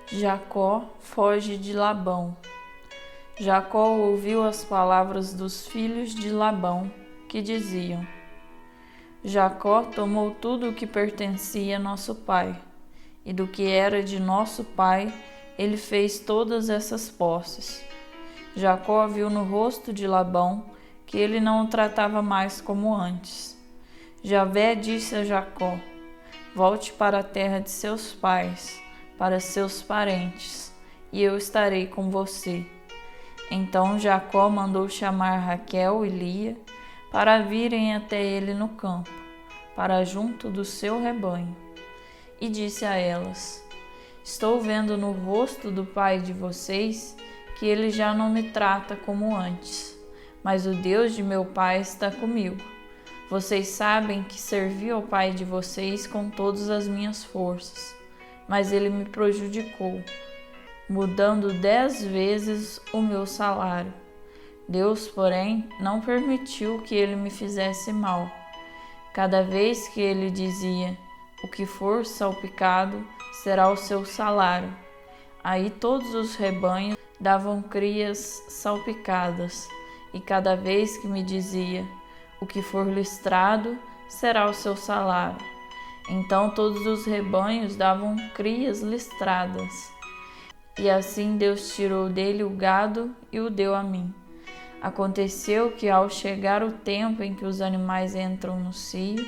Jacó foge de Labão. Jacó ouviu as palavras dos filhos de Labão, que diziam: Jacó tomou tudo o que pertencia a nosso pai, e do que era de nosso pai, ele fez todas essas posses. Jacó viu no rosto de Labão que ele não o tratava mais como antes. Javé disse a Jacó: volte para a terra de seus pais, para seus parentes, e eu estarei com você. Então Jacó mandou chamar Raquel e Lia para virem até ele no campo, para junto do seu rebanho. E disse a elas: estou vendo no rosto do pai de vocês que ele já não me trata como antes, mas o Deus de meu pai está comigo. Vocês sabem que servi ao pai de vocês com todas as minhas forças, mas ele me prejudicou, mudando 10 vezes o meu salário. Deus, porém, não permitiu que ele me fizesse mal. Cada vez que ele dizia: o que for salpicado será o seu salário. Aí todos os rebanhos davam crias salpicadas, e cada vez que me dizia: o que for listrado será o seu salário. Então todos os rebanhos davam crias listradas. E assim Deus tirou dele o gado e o deu a mim. Aconteceu que, ao chegar o tempo em que os animais entram no cio,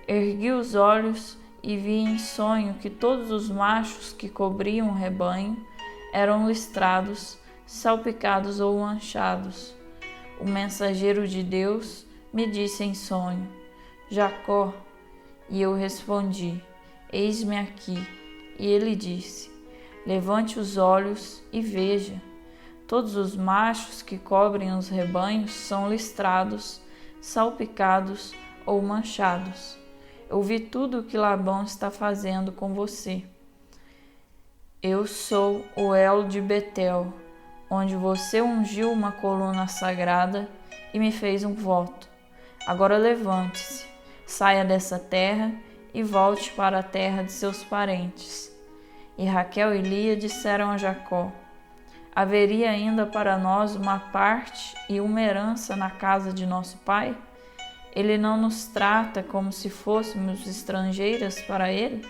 ergui os olhos e vi em sonho que todos os machos que cobriam o rebanho eram listrados, salpicados ou manchados. O mensageiro de Deus me disse em sonho: Jacó. E eu respondi: eis-me aqui. E ele disse: levante os olhos e veja. Todos os machos que cobrem os rebanhos são listrados, salpicados ou manchados. Eu vi tudo o que Labão está fazendo com você. Eu sou o El de Betel, onde você ungiu uma coluna sagrada e me fez um voto. Agora levante-se, saia dessa terra e volte para a terra de seus parentes. E Raquel e Lia disseram a Jacó: haveria ainda para nós uma parte e uma herança na casa de nosso pai? Ele não nos trata como se fôssemos estrangeiras para ele?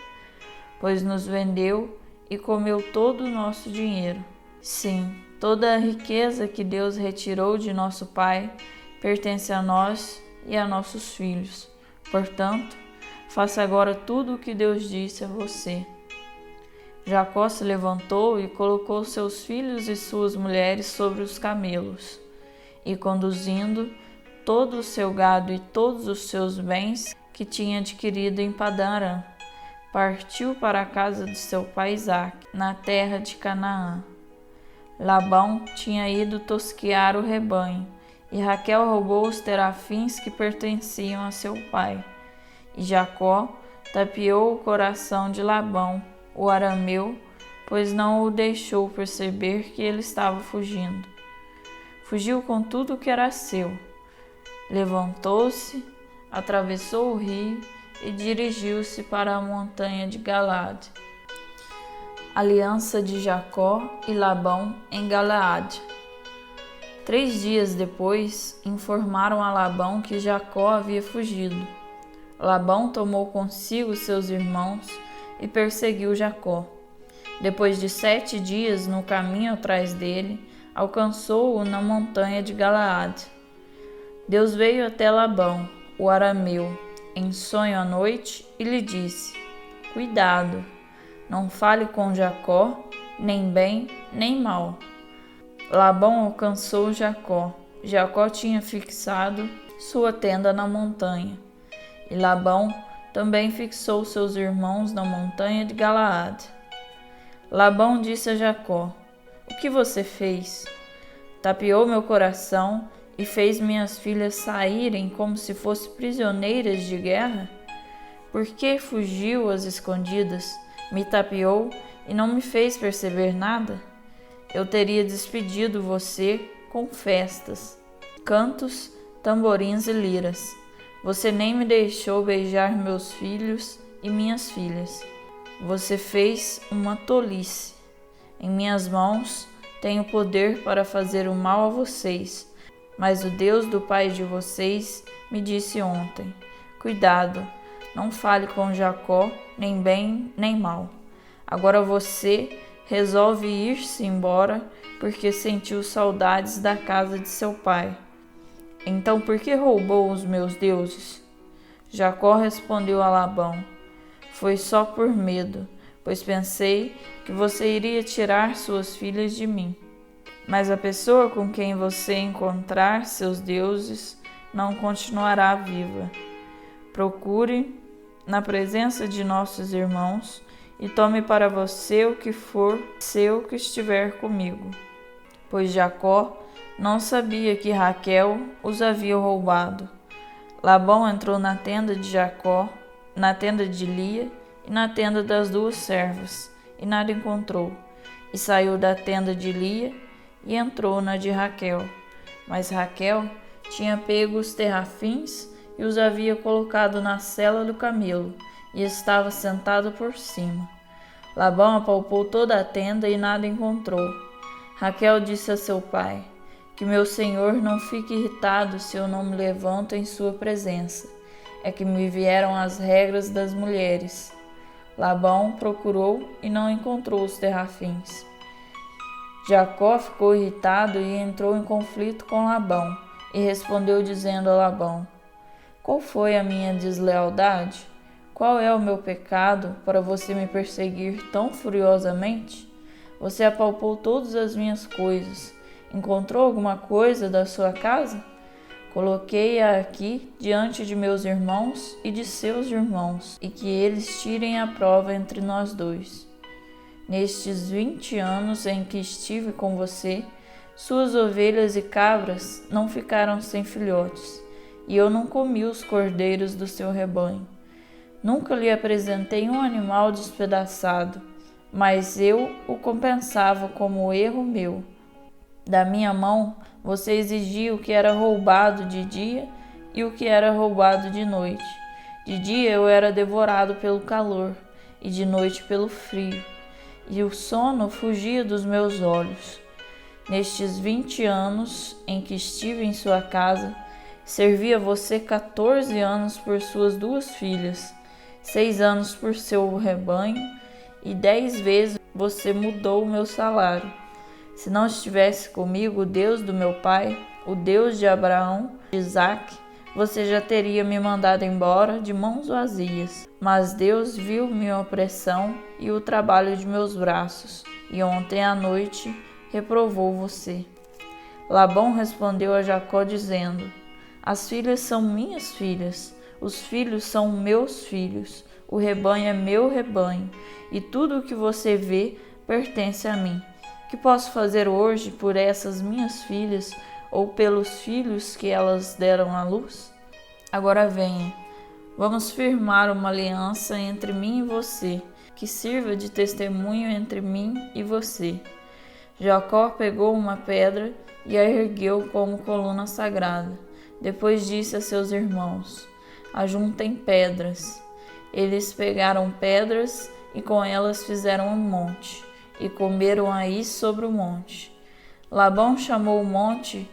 Pois nos vendeu e comeu todo o nosso dinheiro. Sim, toda a riqueza que Deus retirou de nosso pai pertence a nós e a nossos filhos. Portanto, faça agora tudo o que Deus disse a você. Jacó se levantou e colocou seus filhos e suas mulheres sobre os camelos, e conduzindo todo o seu gado e todos os seus bens que tinha adquirido em Padã-arã, partiu para a casa de seu pai Isaque, na terra de Canaã. Labão tinha ido tosquear o rebanho, e Raquel roubou os terafins que pertenciam a seu pai. E Jacó tapeou o coração de Labão, o arameu, pois não o deixou perceber que ele estava fugindo. Fugiu com tudo o que era seu. Levantou-se, atravessou o rio e dirigiu-se para a montanha de Galaade. Aliança de Jacó e Labão em Galaade. 3 dias depois, informaram a Labão que Jacó havia fugido. Labão tomou consigo seus irmãos e perseguiu Jacó. Depois de 7 dias no caminho atrás dele, alcançou-o na montanha de Galaade. Deus veio até Labão, o arameu, em sonho à noite e lhe disse: cuidado, não fale com Jacó, nem bem nem mal. Labão alcançou Jacó. Jacó tinha fixado sua tenda na montanha, e Labão também fixou seus irmãos na montanha de Galaade. Labão disse a Jacó: o que você fez? Tapeou meu coração e fez minhas filhas saírem como se fossem prisioneiras de guerra? Por que fugiu às escondidas, me tapeou e não me fez perceber nada? Eu teria despedido você com festas, cantos, tamborins e liras. Você nem me deixou beijar meus filhos e minhas filhas. Você fez uma tolice. Em minhas mãos tenho poder para fazer o mal a vocês, mas o Deus do pai de vocês me disse ontem: cuidado, não fale com Jacó, nem bem nem mal. Agora você resolve ir-se embora porque sentiu saudades da casa de seu pai. Então por que roubou os meus deuses? Jacó respondeu a Labão: foi só por medo, pois pensei que você iria tirar suas filhas de mim. Mas a pessoa com quem você encontrar seus deuses não continuará viva. Procure na presença de nossos irmãos e tome para você o que for seu que estiver comigo. Pois Jacó não sabia que Raquel os havia roubado. Labão entrou na tenda de Jacó, na tenda de Lia e na tenda das duas servas, e nada encontrou. E saiu da tenda de Lia e entrou na de Raquel. Mas Raquel tinha pego os terrafins e os havia colocado na sela do camelo, e estava sentado por cima. Labão apalpou toda a tenda e nada encontrou. Raquel disse a seu pai: que meu senhor não fique irritado se eu não me levanto em sua presença. É que me vieram as regras das mulheres. Labão procurou e não encontrou os terrafins. Jacó ficou irritado e entrou em conflito com Labão, e respondeu dizendo a Labão: qual foi a minha deslealdade? Qual é o meu pecado para você me perseguir tão furiosamente? Você apalpou todas as minhas coisas. Encontrou alguma coisa da sua casa? Coloquei-a aqui diante de meus irmãos e de seus irmãos, e que eles tirem a prova entre nós dois. Nestes 20 anos em que estive com você, suas ovelhas e cabras não ficaram sem filhotes, e eu não comi os cordeiros do seu rebanho. Nunca lhe apresentei um animal despedaçado, mas eu o compensava como erro meu. Da minha mão, você exigia o que era roubado de dia e o que era roubado de noite. De dia eu era devorado pelo calor, e de noite pelo frio, e o sono fugia dos meus olhos. Nestes 20 anos em que estive em sua casa, servi a você 14 anos por suas duas filhas, 6 anos por seu rebanho, e 10 vezes você mudou o meu salário. Se não estivesse comigo o Deus do meu pai, o Deus de Abraão, de Isaque, você já teria me mandado embora de mãos vazias. Mas Deus viu minha opressão e o trabalho de meus braços, e ontem à noite reprovou você. Labão respondeu a Jacó dizendo: as filhas são minhas filhas, os filhos são meus filhos, o rebanho é meu rebanho, e tudo o que você vê pertence a mim. Que posso fazer hoje por essas minhas filhas ou pelos filhos que elas deram à luz? Agora venha, vamos firmar uma aliança entre mim e você, que sirva de testemunho entre mim e você. Jacó pegou uma pedra e a ergueu como coluna sagrada. Depois disse a seus irmãos: ajuntem pedras. Eles pegaram pedras e com elas fizeram um monte, e comeram aí sobre o monte. Labão chamou o monte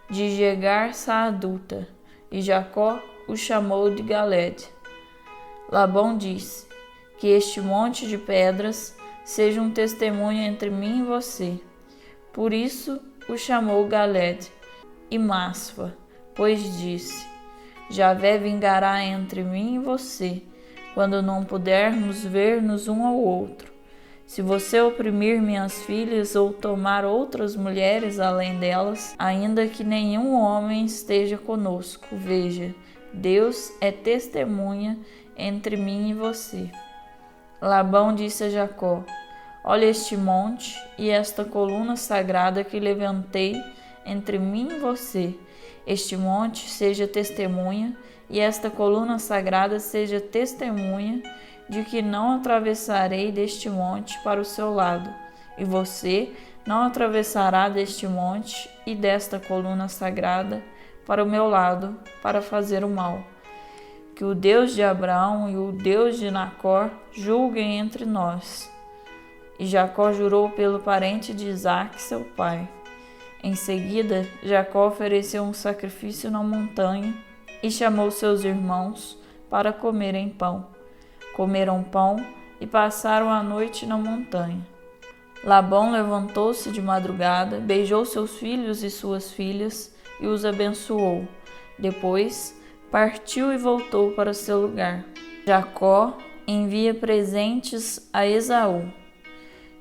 de Jegar-Saaduta, e Jacó o chamou de Galede. Labão disse: que este monte de pedras seja um testemunho entre mim e você. Por isso o chamou Galede e Masfa, pois disse: Javé vingará entre mim e você, quando não pudermos ver-nos um ao outro. Se você oprimir minhas filhas ou tomar outras mulheres além delas, ainda que nenhum homem esteja conosco, veja, Deus é testemunha entre mim e você. Labão disse a Jacó: olha este monte e esta coluna sagrada que levantei entre mim e você. Este monte seja testemunha e esta coluna sagrada seja testemunha de que não atravessarei deste monte para o seu lado, e você não atravessará deste monte e desta coluna sagrada para o meu lado, para fazer o mal. Que o Deus de Abraão e o Deus de Nacor julguem entre nós. E Jacó jurou pelo parente de Isaque, seu pai. Em seguida, Jacó ofereceu um sacrifício na montanha e chamou seus irmãos para comerem pão. Comeram pão e passaram a noite na montanha. Labão levantou-se de madrugada, beijou seus filhos e suas filhas e os abençoou. Depois, partiu e voltou para seu lugar. Jacó envia presentes a Esaú.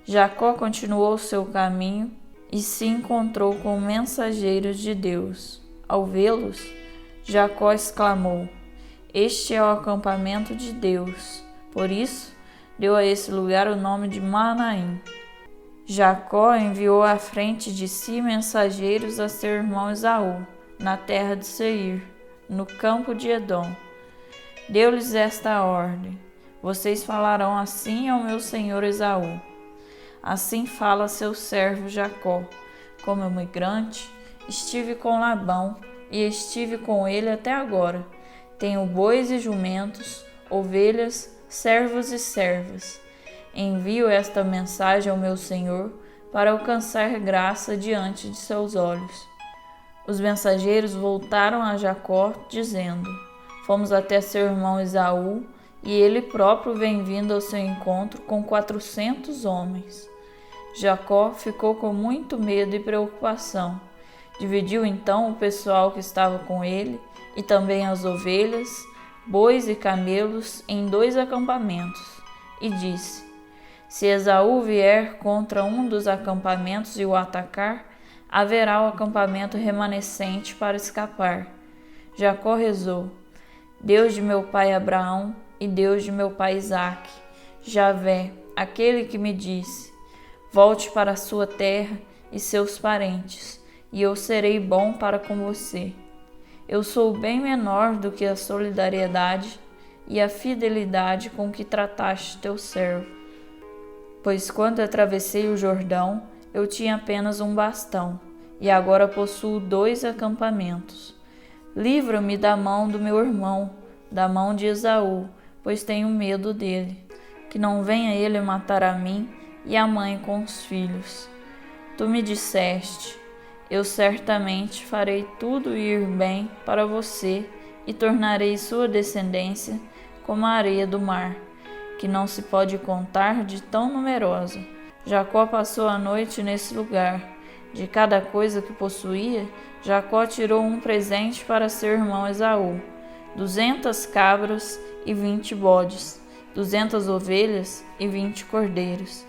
Jacó continuou seu caminho e se encontrou com mensageiros de Deus. Ao vê-los, Jacó exclamou: "Este é o acampamento de Deus." Por isso, deu a esse lugar o nome de Manaim. Jacó enviou à frente de si mensageiros a seu irmão Esaú, na terra de Seir, no campo de Edom. Deu-lhes esta ordem: "Vocês falarão assim ao meu senhor Esaú. Assim fala seu servo Jacó: como migrante, estive com Labão e estive com ele até agora. Tenho bois e jumentos, ovelhas, servos e servas. Envio esta mensagem ao meu senhor para alcançar graça diante de seus olhos." Os mensageiros voltaram a Jacó, dizendo: "Fomos até seu irmão Esaú, e ele próprio vem vindo ao seu encontro com 400 homens." Jacó ficou com muito medo e preocupação. Dividiu então o pessoal que estava com ele, e também as ovelhas, bois e camelos, em 2 acampamentos, e disse: "Se Esaú vier contra um dos acampamentos e o atacar, haverá o acampamento remanescente para escapar." Jacó rezou: "Deus de meu pai Abraão e Deus de meu pai Isaque, Javé, aquele que me disse: volte para a sua terra e seus parentes, e eu serei bom para com você. Eu sou bem menor do que a solidariedade e a fidelidade com que trataste teu servo. Pois quando atravessei o Jordão, eu tinha apenas um bastão, e agora possuo 2 acampamentos. Livra-me da mão do meu irmão, da mão de Esaú, pois tenho medo dele, que não venha ele matar a mim e a mãe com os filhos. Tu me disseste: eu certamente farei tudo ir bem para você e tornarei sua descendência como a areia do mar, que não se pode contar de tão numerosa." Jacó passou a noite nesse lugar. De cada coisa que possuía, Jacó tirou um presente para seu irmão Esaú: 200 cabras e 20 bodes, 200 ovelhas e 20 cordeiros,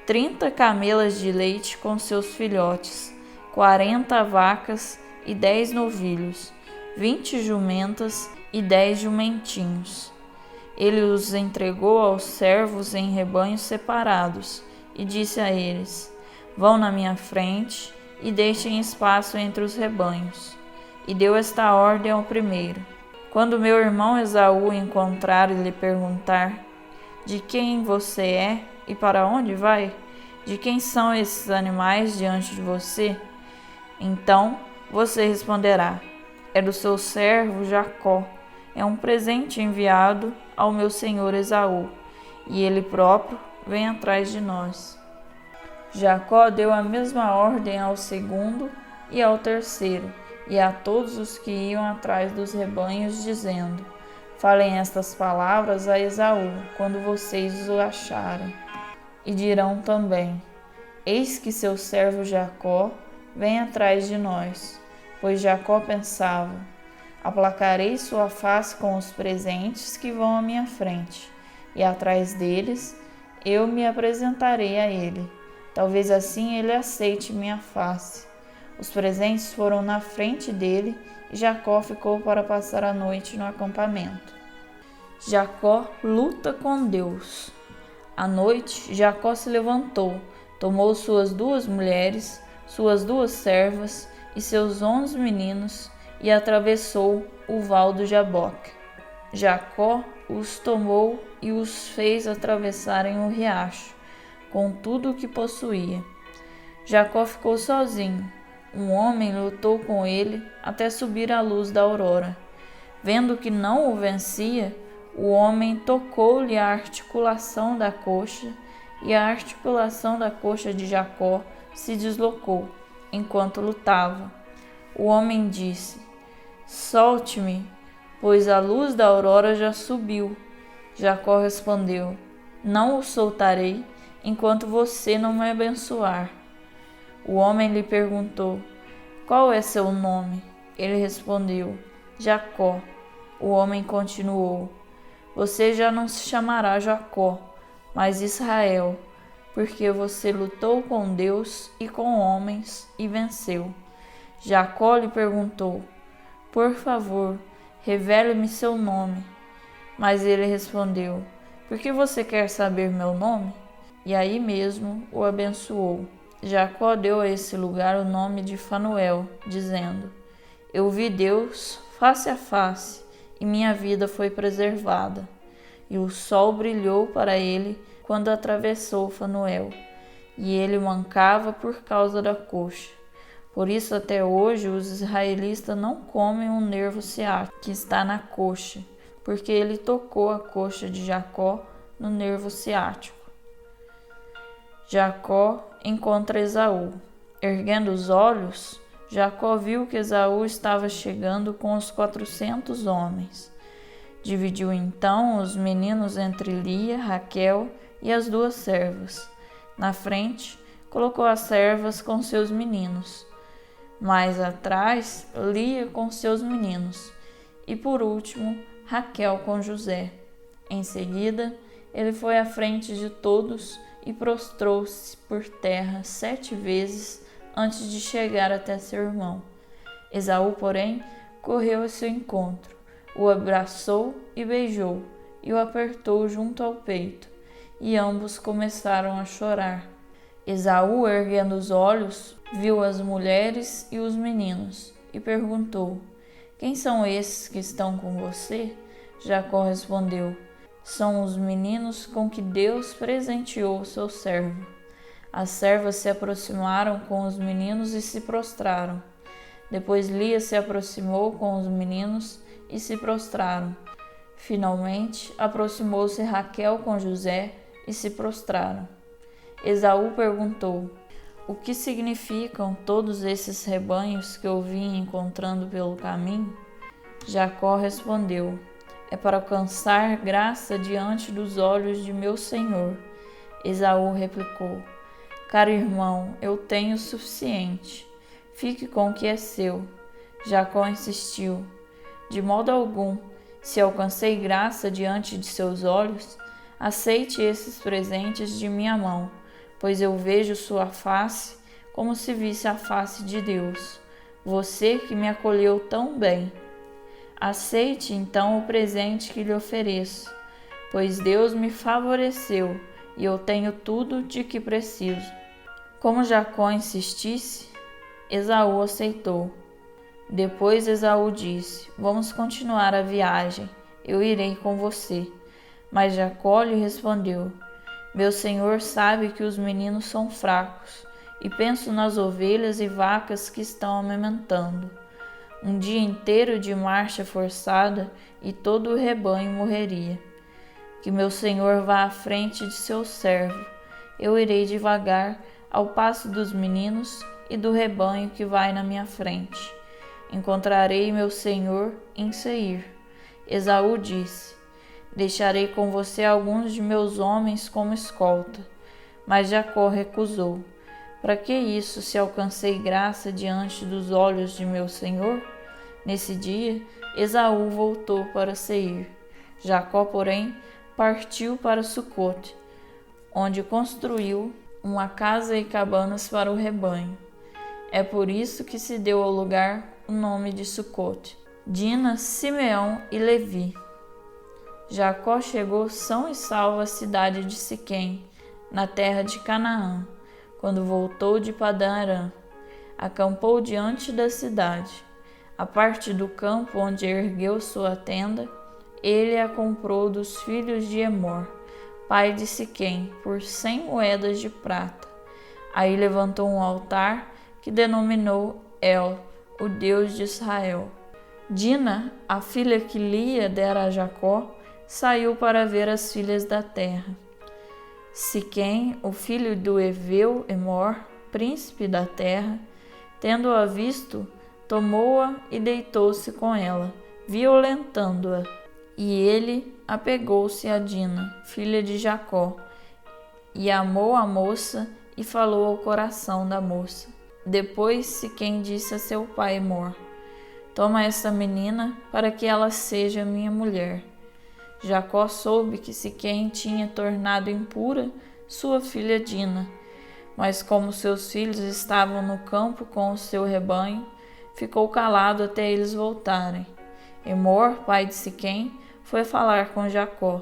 30 camelas de leite com seus filhotes, 40 vacas e 10 novilhos, 20 jumentas e 10 jumentinhos. Ele os entregou aos servos em rebanhos separados e disse a eles: vão na minha frente e deixem espaço entre os rebanhos. E deu esta ordem ao primeiro: quando meu irmão Esaú encontrar e lhe perguntar: de quem você é e para onde vai? De quem são esses animais diante de você? Então você responderá: é do seu servo Jacó. É um presente enviado ao meu senhor Esaú, e ele próprio vem atrás de nós. Jacó deu a mesma ordem ao segundo e ao terceiro, e a todos os que iam atrás dos rebanhos, dizendo: falem estas palavras a Esaú quando vocês o acharem. E dirão também: eis que seu servo Jacó vem atrás de nós. Pois Jacó pensava: aplacarei sua face com os presentes que vão à minha frente, e atrás deles eu me apresentarei a ele. Talvez assim ele aceite minha face. Os presentes foram na frente dele, e Jacó ficou para passar a noite no acampamento. Jacó luta com Deus. À noite, Jacó se levantou, tomou suas 2 mulheres, suas 2 servas e seus 11 meninos, e atravessou o val do Jaboque. Jacó os tomou e os fez atravessarem o riacho, com tudo o que possuía. Jacó ficou sozinho. Um homem lutou com ele até subir a luz da aurora. Vendo que não o vencia, o homem tocou-lhe a articulação da coxa e a articulação da coxa de Jacó se deslocou enquanto lutava. O homem disse: Solte-me, pois a luz da aurora já subiu. Jacó respondeu: Não o soltarei enquanto você não me abençoar. O homem lhe perguntou: Qual é seu nome? Ele respondeu: Jacó. O homem continuou: Você já não se chamará Jacó, mas Israel, porque você lutou com Deus e com homens e venceu. Jacó lhe perguntou: Por favor, revele-me seu nome. Mas ele respondeu: Por que você quer saber meu nome? E aí mesmo o abençoou. Jacó deu a esse lugar o nome de Fanuel, dizendo: Eu vi Deus face a face, e minha vida foi preservada. E o sol brilhou para ele quando atravessou Fanuel, e ele mancava por causa da coxa. Por isso até hoje os israelitas não comem um nervo ciático que está na coxa, porque ele tocou a coxa de Jacó no nervo ciático. Jacó encontra Esaú. Erguendo os olhos, Jacó viu que Esaú estava chegando com os 400 homens. Dividiu então os meninos entre Lia, Raquel e as 2 servas. Na frente, colocou as servas com seus meninos. Mais atrás, Lia com seus meninos. E por último, Raquel com José. Em seguida, ele foi à frente de todos e prostrou-se por terra 7 vezes antes de chegar até seu irmão. Esaú, porém, correu ao seu encontro, o abraçou e beijou, e o apertou junto ao peito, e ambos começaram a chorar. Esaú, erguendo os olhos, viu as mulheres e os meninos, e perguntou: Quem são esses que estão com você? Jacó respondeu: São os meninos com que Deus presenteou seu servo. As servas se aproximaram com os meninos e se prostraram. Depois Lia se aproximou com os meninos e se prostraram. Finalmente, aproximou-se Raquel com José e se prostraram. Esaú perguntou: O que significam todos esses rebanhos que eu vim encontrando pelo caminho? Jacó respondeu: É para alcançar graça diante dos olhos de meu senhor. Esaú replicou: Caro irmão, eu tenho o suficiente. Fique com o que é seu. Jacó insistiu: De modo algum, se alcancei graça diante de seus olhos, aceite esses presentes de minha mão, pois eu vejo sua face como se visse a face de Deus, você que me acolheu tão bem. Aceite então o presente que lhe ofereço, pois Deus me favoreceu e eu tenho tudo de que preciso. Como Jacó insistisse, Esaú aceitou. Depois Esaú disse: Vamos continuar a viagem, eu irei com você. Mas Jacó lhe respondeu: Meu senhor sabe que os meninos são fracos, e penso nas ovelhas e vacas que estão amamentando. Um dia inteiro de marcha forçada e todo o rebanho morreria. Que meu senhor vá à frente de seu servo. Eu irei devagar, ao passo dos meninos e do rebanho que vai na minha frente. Encontrarei meu senhor em Seir. Esaú disse: Deixarei com você alguns de meus homens como escolta. Mas Jacó recusou. Para que isso, se alcancei graça diante dos olhos de meu senhor? Nesse dia, Esaú voltou para Seir. Jacó, porém, partiu para Sucote, onde construiu uma casa e cabanas para o rebanho. É por isso que se deu ao lugar o nome de Sucote. Dina, Simeão e Levi. Jacó chegou são e salvo à cidade de Siquém, na terra de Canaã. Quando voltou de Padã Arã, acampou diante da cidade. A parte do campo onde ergueu sua tenda, ele a comprou dos filhos de Emor, pai de Siquém, por 100 moedas de prata. Aí levantou um altar que denominou El, o Deus de Israel. Dina, a filha que Lia dera a Jacó, saiu para ver as filhas da terra. Siquém, o filho do heveu Emor, príncipe da terra, tendo-a visto, tomou-a e deitou-se com ela, violentando-a. E ele apegou-se a Dina, filha de Jacó, e amou a moça e falou ao coração da moça. Depois Siquém disse a seu pai Emor: toma esta menina para que ela seja minha mulher. Jacó soube que Siquém tinha tornado impura sua filha Dina, mas como seus filhos estavam no campo com o seu rebanho, ficou calado até eles voltarem. Emor, pai de Siquém, foi falar com Jacó.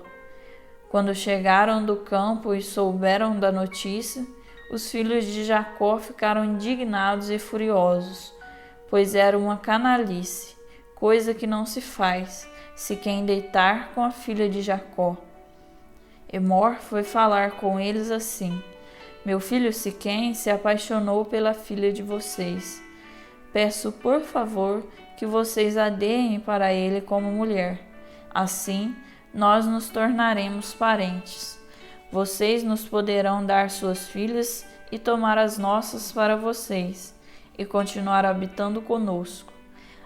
Quando chegaram do campo e souberam da notícia, os filhos de Jacó ficaram indignados e furiosos, pois era uma canalice, coisa que não se faz, Siquém deitar com a filha de Jacó. Emor foi falar com eles assim: meu filho Siquém se apaixonou pela filha de vocês. Peço, por favor, que vocês a deem para ele como mulher. Assim, nós nos tornaremos parentes. Vocês nos poderão dar suas filhas e tomar as nossas para vocês, e continuar habitando conosco.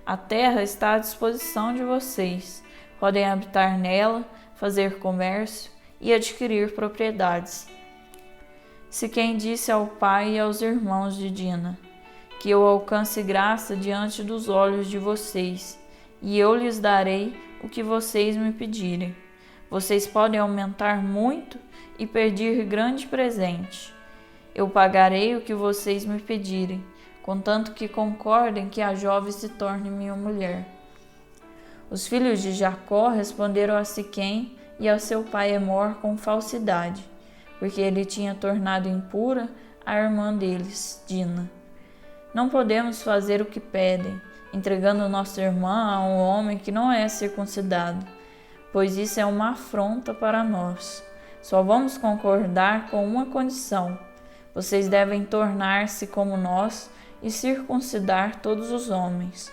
A terra está à disposição de vocês. Podem habitar nela, fazer comércio e adquirir propriedades. Siquém disse ao pai e aos irmãos de Dina: que eu alcance graça diante dos olhos de vocês, e eu lhes darei o que vocês me pedirem. Vocês podem aumentar muito e pedir grande presente. Eu pagarei o que vocês me pedirem, contanto que concordem que a jovem se torne minha mulher. Os filhos de Jacó responderam a Siquém e a seu pai Emor com falsidade, porque ele tinha tornado impura a irmã deles, Dina. Não podemos fazer o que pedem, entregando nossa irmã a um homem que não é circuncidado, pois isso é uma afronta para nós. Só vamos concordar com uma condição: vocês devem tornar-se como nós e circuncidar todos os homens.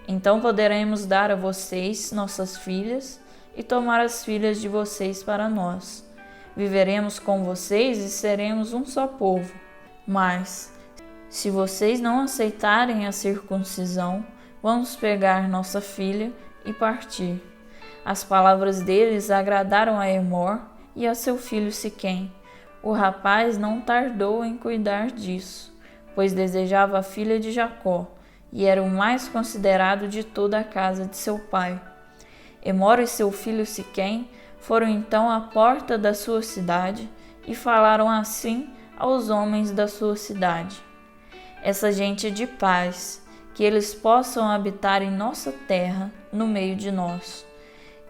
Então poderemos dar a vocês nossas filhas e tomar as filhas de vocês para nós. Viveremos com vocês e seremos um só povo. Mas, se vocês não aceitarem a circuncisão, vamos pegar nossa filha e partir. As palavras deles agradaram a Emor e a seu filho Siquém. O rapaz não tardou em cuidar disso, pois desejava a filha de Jacó, e era o mais considerado de toda a casa de seu pai. Emor e seu filho Siquém foram então à porta da sua cidade e falaram assim aos homens da sua cidade: essa gente é de paz, que eles possam habitar em nossa terra, no meio de nós.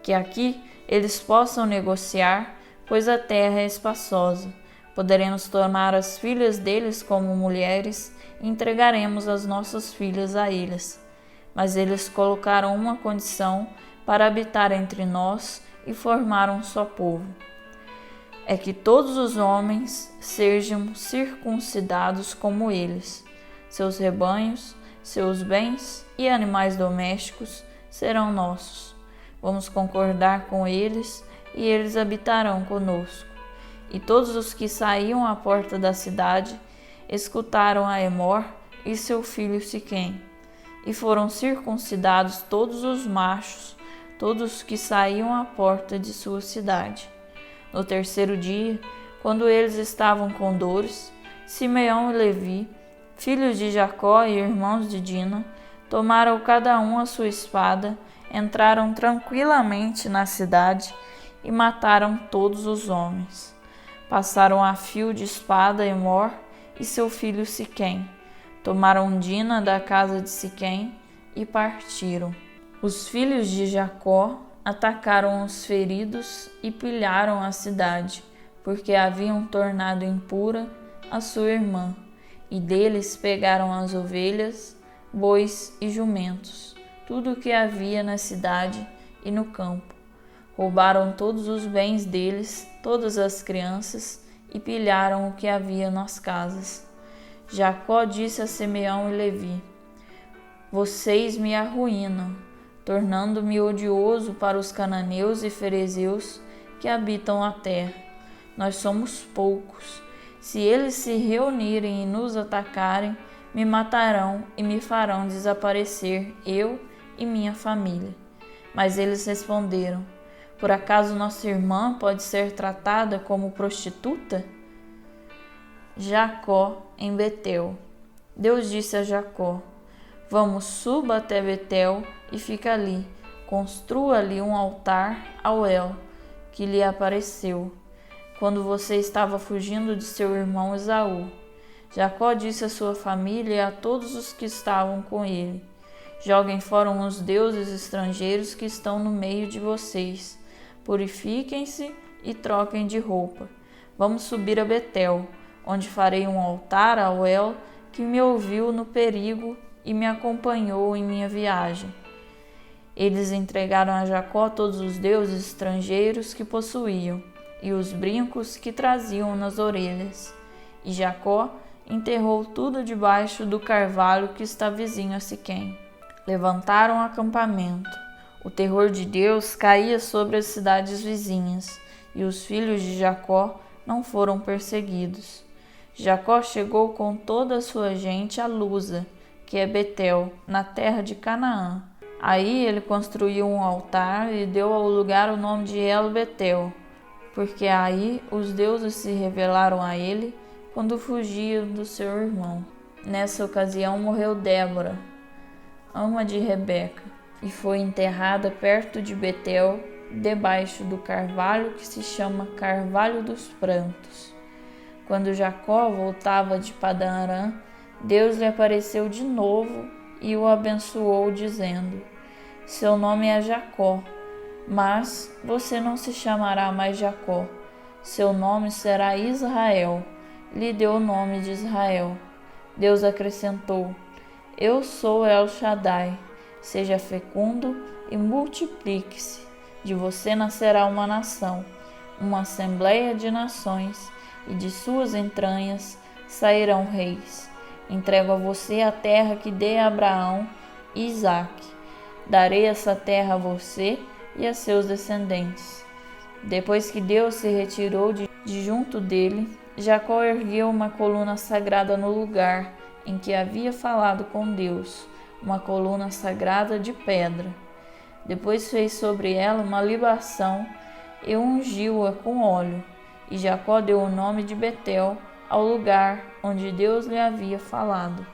Que aqui eles possam negociar, pois a terra é espaçosa. Poderemos tomar as filhas deles como mulheres e entregaremos as nossas filhas a eles. Mas eles colocaram uma condição para habitar entre nós e formar um só povo: é que todos os homens sejam circuncidados como eles. Seus rebanhos, seus bens e animais domésticos serão nossos. Vamos concordar com eles e eles habitarão conosco. E todos os que saíam à porta da cidade escutaram a Emor e seu filho Siquém, e foram circuncidados todos os machos, todos que saíam à porta de sua cidade. No terceiro dia, quando eles estavam com dores, Simeão e Levi, filhos de Jacó e irmãos de Dina, tomaram cada um a sua espada, entraram tranquilamente na cidade e mataram todos os homens. Passaram a fio de espada Emor e seu filho Siquém, tomaram Dina da casa de Siquém e partiram. Os filhos de Jacó atacaram os feridos e pilharam a cidade, porque haviam tornado impura a sua irmã, e deles pegaram as ovelhas, bois e jumentos, tudo o que havia na cidade e no campo. Roubaram todos os bens deles, todas as crianças, e pilharam o que havia nas casas. Jacó disse a Simeão e Levi: vocês me arruinam, tornando-me odioso para os cananeus e ferezeus que habitam a terra. nós somos poucos. Se eles se reunirem e nos atacarem, me matarão e me farão desaparecer, eu e minha família. Mas eles responderam: por acaso nossa irmã pode ser tratada como prostituta? Jacó em Betel. Deus disse a Jacó: vamos, suba até Betel e fica ali. Construa ali um altar ao El, que lhe apareceu, quando você estava fugindo de seu irmão Esaú. Jacó disse à sua família e a todos os que estavam com ele: joguem fora os deuses estrangeiros que estão no meio de vocês. Purifiquem-se e troquem de roupa. Vamos subir a Betel, onde farei um altar ao El, que me ouviu no perigo e me acompanhou em minha viagem. Eles entregaram a Jacó todos os deuses estrangeiros que possuíam e os brincos que traziam nas orelhas. E Jacó enterrou tudo debaixo do carvalho que está vizinho a Siquém. Levantaram um acampamento. O terror de Deus caía sobre as cidades vizinhas, e os filhos de Jacó não foram perseguidos. Jacó chegou com toda a sua gente a Luza, que é Betel, na terra de Canaã. Aí ele construiu um altar e deu ao lugar o nome de El-Betel, porque aí os deuses se revelaram a ele quando fugia do seu irmão. Nessa ocasião morreu Débora, ama de Rebeca, e foi enterrada perto de Betel, debaixo do carvalho que se chama Carvalho dos Prantos. Quando Jacó voltava de Padã-Arã, Deus lhe apareceu de novo e o abençoou, dizendo: seu nome é Jacó, mas você não se chamará mais Jacó. Seu nome será Israel. Lhe deu o nome de Israel. Deus acrescentou: eu sou El Shaddai. Seja fecundo e multiplique-se. De você nascerá uma nação, uma assembleia de nações, e de suas entranhas sairão reis. Entrego a você a terra que dei a Abraão e Isaque. Darei essa terra a você e a seus descendentes. Depois que Deus se retirou de junto dele, Jacó ergueu uma coluna sagrada no lugar em que havia falado com Deus, uma coluna sagrada de pedra. Depois fez sobre ela uma libação e ungiu-a com óleo. E Jacó deu o nome de Betel ao lugar onde Deus lhe havia falado.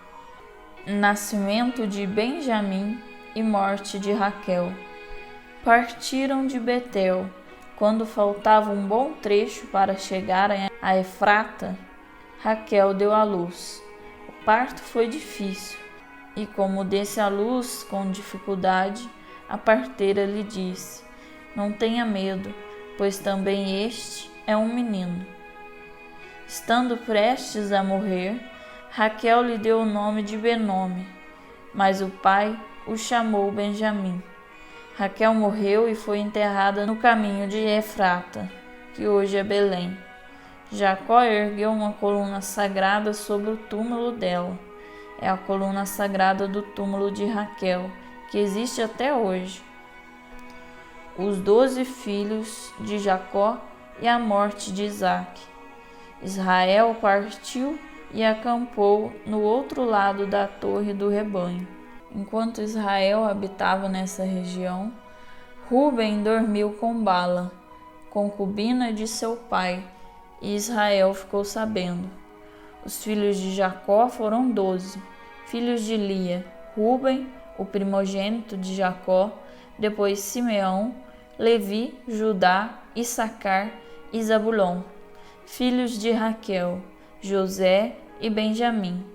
Nascimento de Benjamim e morte de Raquel. Partiram de Betel. Quando faltava um bom trecho para chegarem a Efrata, Raquel deu à luz. O parto foi difícil, e como desse à luz com dificuldade, a parteira lhe disse: não tenha medo, pois também este é um menino. Estando prestes a morrer, Raquel lhe deu o nome de Benome, mas o pai o chamou Benjamim. Raquel morreu e foi enterrada no caminho de Efrata, que hoje é Belém. Jacó ergueu uma coluna sagrada sobre o túmulo dela. É a coluna sagrada do túmulo de Raquel, que existe até hoje. Os 12 filhos de Jacó e a morte de Isaque. Israel partiu e acampou no outro lado da torre do rebanho. Enquanto Israel habitava nessa região, Ruben dormiu com Bala, concubina de seu pai, e Israel ficou sabendo. Os filhos de Jacó foram 12, filhos de Lia: Ruben, o primogênito de Jacó, depois Simeão, Levi, Judá, Issacar e Zabulon. Filhos de Raquel: José e Benjamim.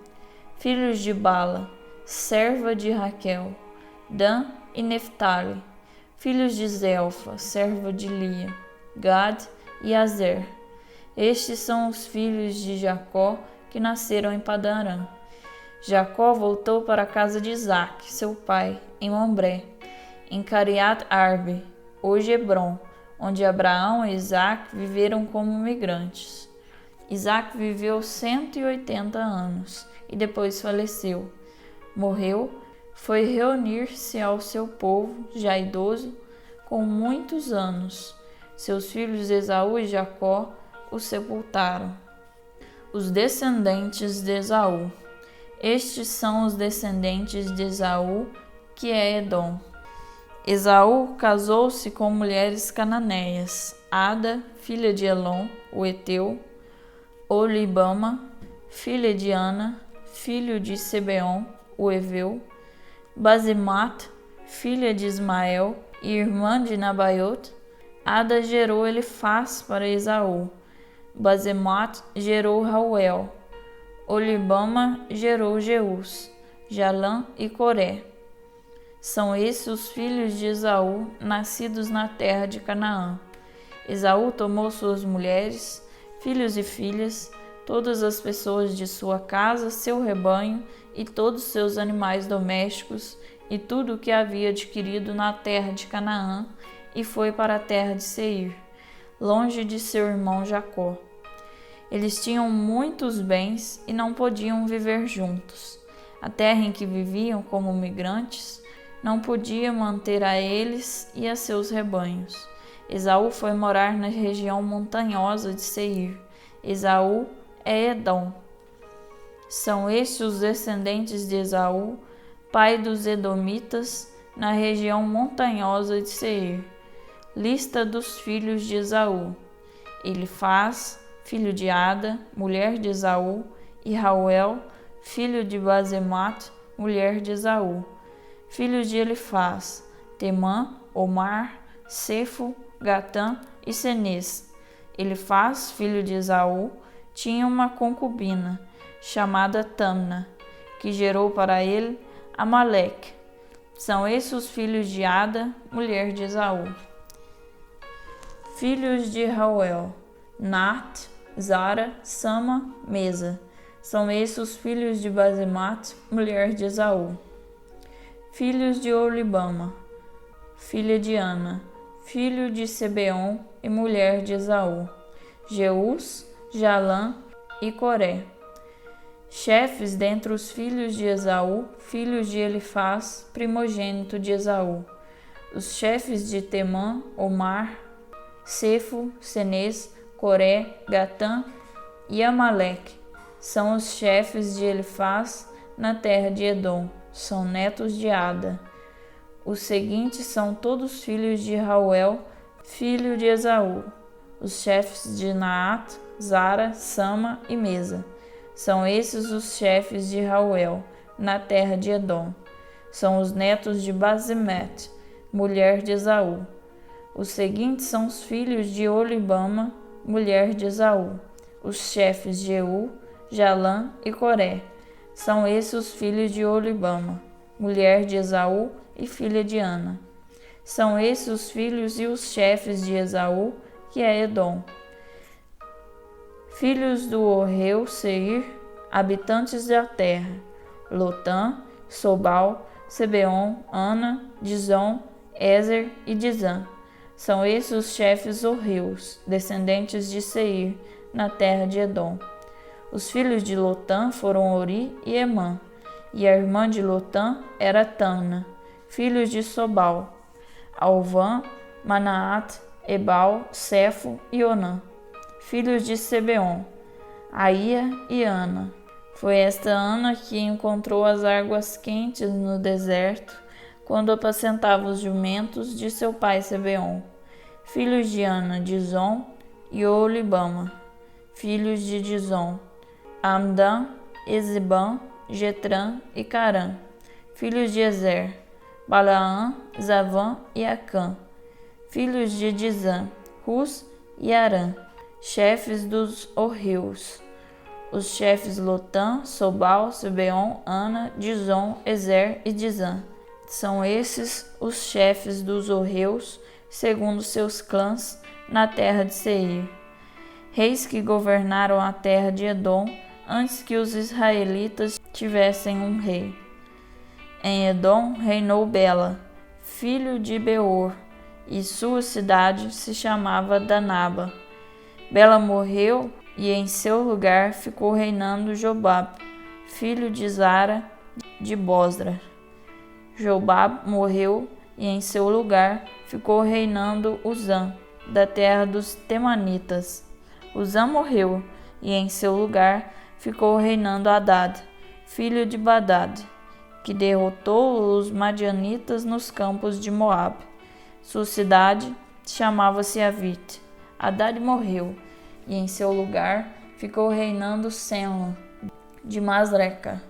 Filhos de Bala, serva de Raquel: Dan e Neftali. Filhos de Zelfa, serva de Lia: Gad e Azer. Estes são os filhos de Jacó que nasceram em Padã-Arã. Jacó voltou para a casa de Isaque, seu pai, em Mambré, em Cariat Arbe, hoje Hebrom, onde Abraão e Isaque viveram como migrantes. Isaque viveu 180 anos e depois faleceu. Morreu, foi reunir-se ao seu povo, já idoso, com muitos anos. Seus filhos Esaú e Jacó o sepultaram. Os descendentes de Esaú. Estes são os descendentes de Esaú, que é Edom. Esaú casou-se com mulheres cananeias: Ada, filha de Elon, o Eteu; Olibama, filha de Ana, filho de Sebeon, o Eveu; Basemat, filha de Ismael e irmã de Nabaiot. Ada gerou Elifaz para Esaú. Basemat gerou Rauel. Olibama gerou Jeus, Jalã e Coré. São esses os filhos de Esaú, nascidos na terra de Canaã. Esaú tomou suas mulheres, filhos e filhas, todas as pessoas de sua casa, seu rebanho e todos seus animais domésticos e tudo o que havia adquirido na terra de Canaã, e foi para a terra de Seir, longe de seu irmão Jacó. Eles tinham muitos bens e não podiam viver juntos. A terra em que viviam como migrantes não podia manter a eles e a seus rebanhos. Esaú foi morar na região montanhosa de Seir. Esaú é Edom. São estes os descendentes de Esaú, pai dos Edomitas, na região montanhosa de Seir. Lista dos filhos de Esaú: Elifaz, filho de Ada, mulher de Esaú, e Rauel, filho de Basemat, mulher de Esaú. Filhos de Elifaz: Temã, Omar, Sefo, Gatã e Senês. Elifaz, filho de Esaú, tinha uma concubina, chamada Tamna, que gerou para ele Amaleque. São esses os filhos de Ada, mulher de Esaú. Filhos de Rauel: Nat, Zara, Sama, Mesa. São esses os filhos de Basemat, mulher de Esaú. Filhos de Olibama, filha de Ana, filho de Sebeon e mulher de Esaú: Jeus, Jalã e Coré. Chefes dentre os filhos de Esaú, filhos de Elifaz, primogênito de Esaú: os chefes de Temã, Omar, Sefo, Senês, Coré, Gatã e Amaleque. São os chefes de Elifaz na terra de Edom, são netos de Ada. Os seguintes são todos filhos de Rauel, filho de Esaú: os chefes de Naat, Zara, Sama e Mesa. São esses os chefes de Rauel, na terra de Edom. São os netos de Basemet, mulher de Esaú. Os seguintes são os filhos de Olibama, mulher de Esaú: os chefes de Eu, Jalã e Coré. São esses os filhos de Olibama, mulher de Esaú e filha de Ana. São esses os filhos e os chefes de Esaú, que é Edom. Filhos do Orreu Seir, habitantes da terra: Lotã, Sobal, Sebeon, Ana, Dizon, Ezer e Dizã. São esses os chefes horreus, descendentes de Seir, na terra de Edom. Os filhos de Lotã foram Ori e Emã, e a irmã de Lotã era Tamna. Filhos de Sobal: Alvã, Manaat, Ebal, Sefo e Onã. Filhos de Sebeon: Aia e Ana. Foi esta Ana que encontrou as águas quentes no deserto, quando apacentava os jumentos de seu pai Sebeon. Filhos de Ana: Dizon e Olibama. Filhos de Dizon: Amdã, Ezebã, Getrã e Carã. Filhos de Ezer: Balaã, Zavã e Acã. Filhos de Dizã: Rus e Arã. Chefes dos horreus: os chefes Lotã, Sobal, Sebeon, Ana, Dizon, Ezer e Dizã. São esses os chefes dos horreus, segundo seus clãs, na terra de Seir. Reis que governaram a terra de Edom antes que os israelitas tivessem um rei. Em Edom reinou Bela, filho de Beor, e sua cidade se chamava Danaba. Bela morreu e em seu lugar ficou reinando Jobab, filho de Zara de Bosra. Jobab morreu e em seu lugar ficou reinando Uzã, da terra dos Temanitas. Uzã morreu, e em seu lugar ficou reinando Hadad, filho de Badad, que derrotou os madianitas nos campos de Moabe. Sua cidade chamava-se Avite. Hadad morreu, e em seu lugar ficou reinando Senla, de Masreca.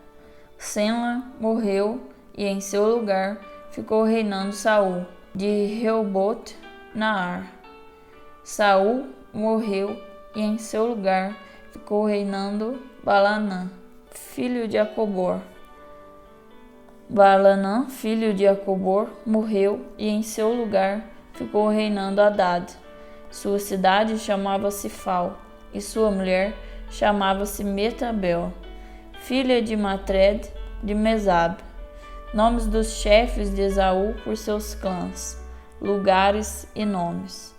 Senla morreu, e em seu lugar ficou reinando Saul, de Reobote Naar. Saul morreu, e em seu lugar ficou reinando Balanã, filho de Acobor. Balanã, filho de Acobor, morreu, e em seu lugar ficou reinando Hadad. Sua cidade chamava-se Fal, e sua mulher chamava-se Metabel, filha de Matred, de Mesab. Nomes dos chefes de Esaú por seus clãs, lugares e nomes: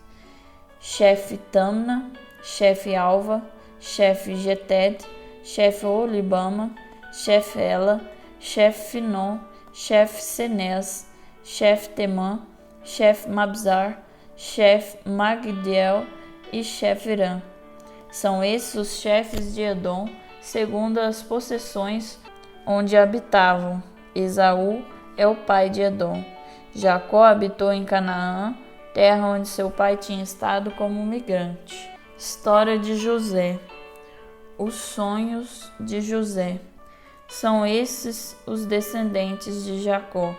chefe Tamna, chefe Alva, chefe Geted, chefe Olibama, chefe Ela, chefe Finon, chefe Senés, chefe Temã, chefe Mabzar, chefe Magdiel e chefe Irã. São esses os chefes de Edom, segundo as possessões onde habitavam. Esaú é o pai de Edom. Jacó habitou em Canaã, terra onde seu pai tinha estado como migrante. História de José. Os sonhos de José. São esses os descendentes de Jacó.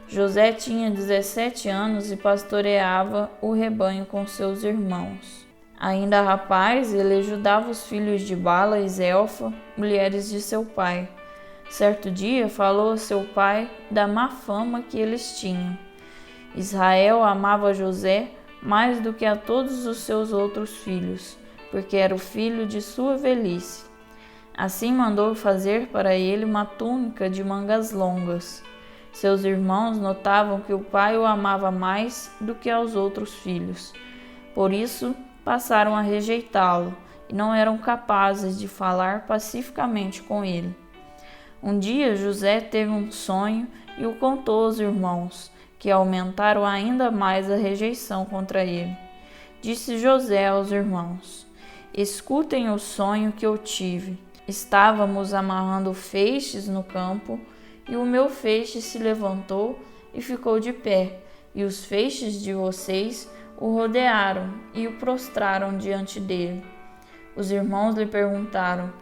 José tinha 17 anos e pastoreava o rebanho com seus irmãos. Ainda rapaz, ele ajudava os filhos de Bala e Zelfa, mulheres de seu pai. Certo dia falou a seu pai da má fama que eles tinham. Israel amava José mais do que a todos os seus outros filhos, porque era o filho de sua velhice. Assim mandou fazer para ele uma túnica de mangas longas. Seus irmãos notavam que o pai o amava mais do que aos outros filhos. Por isso, passaram a rejeitá-lo e não eram capazes de falar pacificamente com ele. Um dia José teve um sonho e o contou aos irmãos, que aumentaram ainda mais a rejeição contra ele. Disse José aos irmãos: escutem o sonho que eu tive. Estávamos amarrando feixes no campo, e o meu feixe se levantou e ficou de pé, e os feixes de vocês o rodearam e o prostraram diante dele. Os irmãos lhe perguntaram: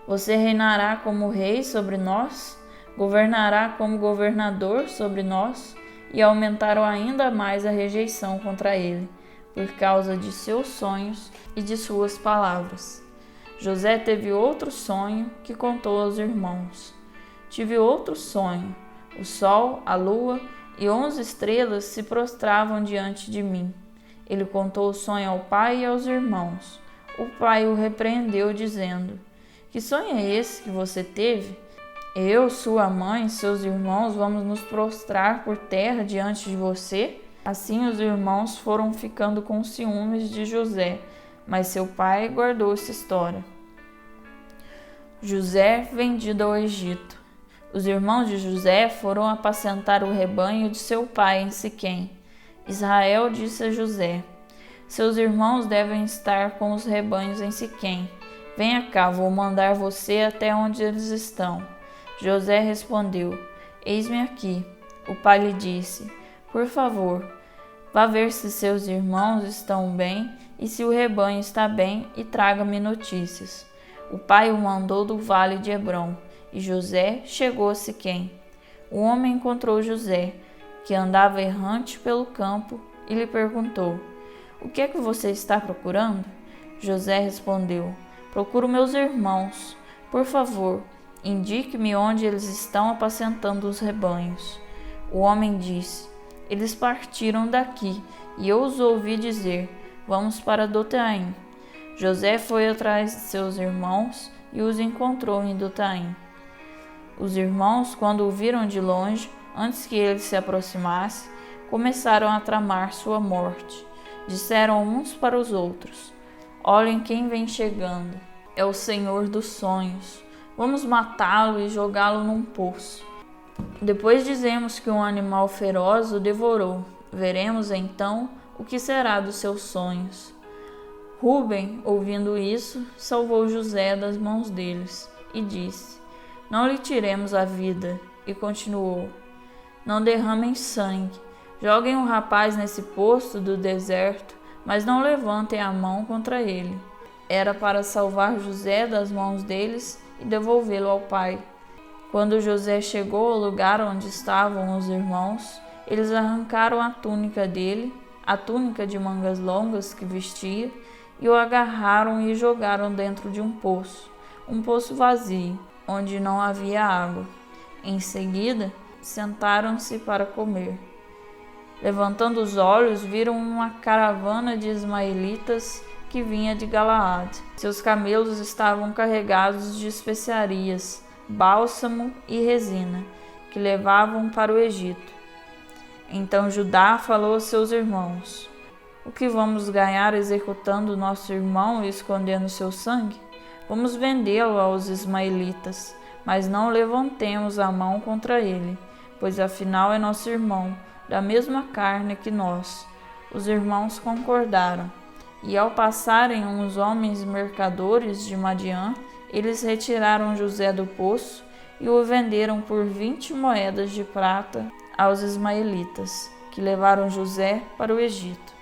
você reinará como rei sobre nós? Governará como governador sobre nós? E aumentaram ainda mais a rejeição contra ele, por causa de seus sonhos e de suas palavras. José teve outro sonho que contou aos irmãos. Tive outro sonho. O sol, a lua e 11 estrelas se prostravam diante de mim. Ele contou o sonho ao pai e aos irmãos. O pai o repreendeu, dizendo: que sonho é esse que você teve? Eu, sua mãe e seus irmãos vamos nos prostrar por terra diante de você? Assim os irmãos foram ficando com ciúmes de José, mas seu pai guardou essa história. José vendido ao Egito. Os irmãos de José foram apacentar o rebanho de seu pai em Siquém. Israel disse a José: seus irmãos devem estar com os rebanhos em Siquém. Venha cá, vou mandar você até onde eles estão. José respondeu: eis-me aqui. O pai lhe disse: por favor, vá ver se seus irmãos estão bem e se o rebanho está bem e traga-me notícias. O pai o mandou do vale de Hebrom, e José chegou a Siquém. O homem encontrou José, que andava errante pelo campo, e lhe perguntou: o que é que você está procurando? José respondeu: procuro meus irmãos. Por favor, indique-me onde eles estão apacentando os rebanhos. O homem disse: eles partiram daqui, e eu os ouvi dizer: vamos para Dotaim. José foi atrás de seus irmãos e os encontrou em Dotaim. Os irmãos, quando o viram de longe, antes que ele se aproximasse, começaram a tramar sua morte. Disseram uns para os outros: olhem quem vem chegando. É o Senhor dos sonhos. Vamos matá-lo e jogá-lo num poço. Depois dizemos que um animal feroz o devorou. Veremos então o que será dos seus sonhos. Rúben, ouvindo isso, salvou José das mãos deles e disse: Não lhe tiremos a vida. E continuou: Não derramem sangue. Joguem o rapaz nesse poço do deserto, mas não levantem a mão contra ele. Era para salvar José das mãos deles e devolvê-lo ao pai. Quando José chegou ao lugar onde estavam os irmãos, eles arrancaram a túnica dele, a túnica de mangas longas que vestia, e o agarraram e jogaram dentro de um poço vazio, onde não havia água. Em seguida, sentaram-se para comer. Levantando os olhos, viram uma caravana de ismaelitas que vinha de Galaade. Seus camelos estavam carregados de especiarias, bálsamo e resina, que levavam para o Egito. Então Judá falou a seus irmãos: O que vamos ganhar executando nosso irmão e escondendo seu sangue? Vamos vendê-lo aos ismaelitas, mas não levantemos a mão contra ele, pois afinal é nosso irmão, da mesma carne que nós. Os irmãos concordaram, e ao passarem uns homens mercadores de Madiã, eles retiraram José do poço e o venderam por 20 moedas de prata aos ismaelitas, que levaram José para o Egito.